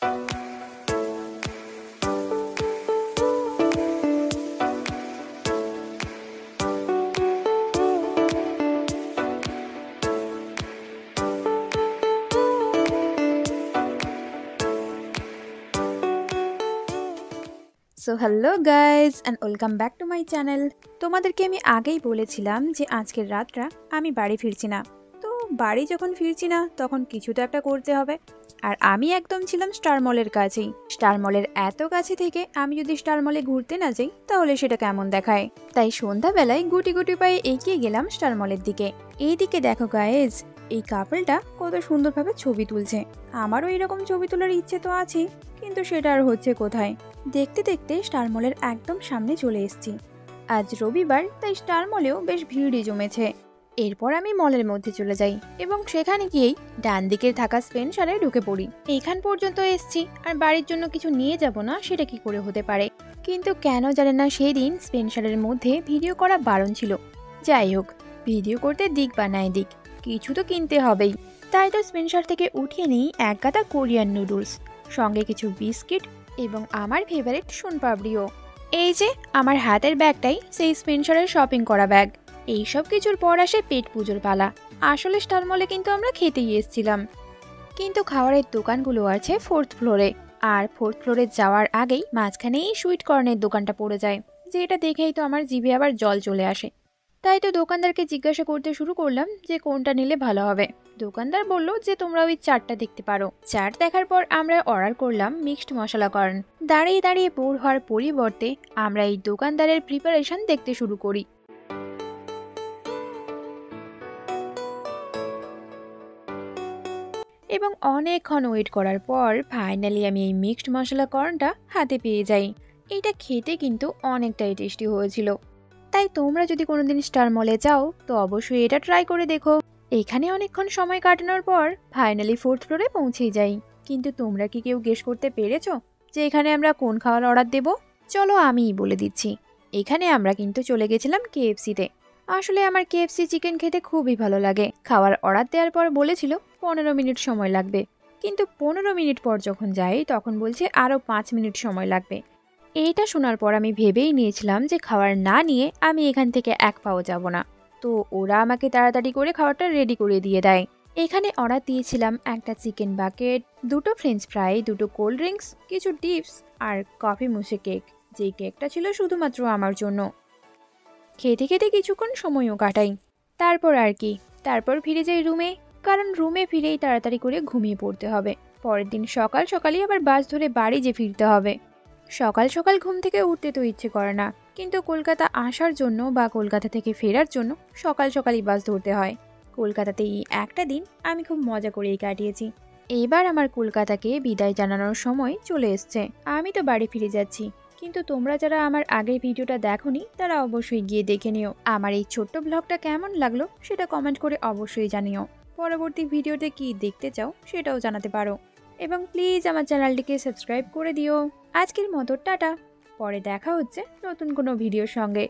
So hello guys and welcome back to my channel. তোমাদেরকে আমি আগেই বলেছিলাম যে আজকের রাতটা আমি বাড়ি ফিরছি না। তো বাড়ি যখন ফিরছি না তখন কিছু তো একটা করতে হবে। আর আমি একদম ছিলাম স্টার মলের কাছেই। স্টার মলের এত কাছে থেকে আমি যদি স্টার মলে ঘুরতে না যাই তাহলে সেটা কেমন দেখায়। তাই সন্ধ্যাবেলায় গুটি গুটি পায়ে এগিয়ে গেলাম স্টার মলের দিকে। এইদিকে দেখো গাইজ, এই কাপলটা কত সুন্দরভাবে ছবি তুলছে। আমারও এরকম ছবি তোলার ইচ্ছে তো আছে, কিন্তু সেটা আর হচ্ছে কোথায়। দেখতে দেখতে স্টার মলের একদম সামনে চলে এসেছি। আজ রবিবার, তাই স্টার মলেও বেশ ভিড়ই জমেছে। এরপর আমি মলের মধ্যে চলে যাই এবং সেখানে গিয়েই ডান দিকে থাকা স্পেন্সারে ঢুকে পড়ি। এইখান পর্যন্ত এসছি আর বাড়ির জন্য কিছু নিয়ে যাব না সেটা কি করে হতে পারে। কিন্তু কেন জানে না সেই দিন স্পেন্সারের মধ্যে ভিডিও করা বারণ ছিল। যাই হোক, ভিডিও করতে দিক বা নাই দিক, কিছু তো কিনতে হবেই। তাই তো স্পেন্সার থেকে উঠিয়ে নিই এক গাদা কোরিয়ান নুডলস, সঙ্গে কিছু বিস্কিট এবং আমার ফেভারিট সোনপাপড়িও। এই যে আমার হাতের ব্যাগটাই সেই স্পেন্সারের শপিং করা ব্যাগ। এইসব কিছুর পর আসে পেট পুজোর পালা। আসলে স্টার মলে কিন্তু আমরা খেতেই এসেছিলাম, কিন্তু খাবারের দোকানগুলো আছে 4th ফ্লোরে। আর 4th ফ্লোরে যাওয়ার আগেই মাঝখানেই সুইট কর্নের দোকানটা পড়ে যায়, যেটা দেখেই তো আমার জিভে আবার জল চলে আসে। তাই তো দোকানদারকে জিজ্ঞাসা করতে শুরু করলাম যে কোনটা নিলে ভালো হবে। দোকানদার বলল যে তোমরা ওই চাটটা দেখতে পারো। চাট দেখার পর আমরা অর্ডার করলাম মিক্সড মশলা কর্ন। দাঁড়িয়ে দাঁড়িয়ে বোর হওয়ার পরিবর্তে আমরা এই দোকানদারের প্রিপারেশন দেখতে শুরু করি। এবং অনেকক্ষণ ওয়েট করার পর ফাইনালি আমি এই মিক্সড মশলা কর্নটা হাতে পেয়ে যাই। এটা খেতে কিন্তু অনেকটাই টেস্টি হয়েছিল। তাই তোমরা যদি কোনোদিন স্টার মলে যাও তো অবশ্যই এটা ট্রাই করে দেখো। এখানে অনেকক্ষণ সময় কাটানোর পর ফাইনালি 4th ফ্লোরে পৌঁছেই যাই। কিন্তু তোমরা কি কেউ গেস করতে পেরেছো যে এখানে আমরা কোন খাওয়ার অর্ডার দেব? চলো আমিই বলে দিচ্ছি। এখানে আমরা কিন্তু চলে গেছিলাম KFC-তে। আসলে আমার KFC চিকেন খেতে খুবই ভালো লাগে। খাওয়ার অর্ডার দেওয়ার পর বলেছিল 15 মিনিট সময় লাগবে, কিন্তু 15 মিনিট পর যখন যাই তখন বলছে আরও 5 মিনিট সময় লাগবে। এইটা শোনার পর আমি ভেবেই নিয়েছিলাম যে খাবার না নিয়ে আমি এখান থেকে এক পাও যাব না। তো ওরা আমাকে তাড়াতাড়ি করে খাবারটা রেডি করে দিয়ে দেয়। এখানে অর্ডার দিয়েছিলাম একটা চিকেন বাকেট, 2টো ফ্রেঞ্চ ফ্রাই, 2টো কোল্ড ড্রিঙ্কস, কিছু ডিপস আর কফি মুসে কেক, যেই কেকটা ছিল শুধুমাত্র আমার জন্য। খেতে খেতে কিছুক্ষণ সময়ও কাটাই। তারপর আর কি, তারপর ফিরে যাই রুমে, কারণ রুমে ফিরেই তাড়াতাড়ি করে ঘুমিয়ে পড়তে হবে। পরের দিন সকাল সকালই আবার বাস ধরে বাড়ি যে ফিরতে হবে। সকাল সকাল ঘুম থেকে উঠতে তো ইচ্ছে করে না, কিন্তু কলকাতা আসার জন্য বা কলকাতা থেকে ফেরার জন্য সকাল সকালই বাস ধরতে হয়। কলকাতাতে এই একটা দিন আমি খুব মজা করেই কাটিয়েছি। এইবার আমার কলকাতাকে বিদায় জানানোর সময় চলে এসছে। আমি তো বাড়ি ফিরে যাচ্ছি, কিন্তু তোমরা যারা আমার আগের ভিডিওটা দেখোনি তারা অবশ্যই গিয়ে দেখে নিও। আমার এই ছোট্ট ব্লগটা কেমন লাগলো সেটা কমেন্ট করে অবশ্যই জানিও। পরবর্তী ভিডিওতে কি দেখতে চাও সেটাও জানাতে পারো। এবং প্লিজ আমার চ্যানেলটিকে সাবস্ক্রাইব করে দিও। আজকের মতো টাটা, পরে দেখা হচ্ছে নতুন কোনো ভিডিওর সঙ্গে।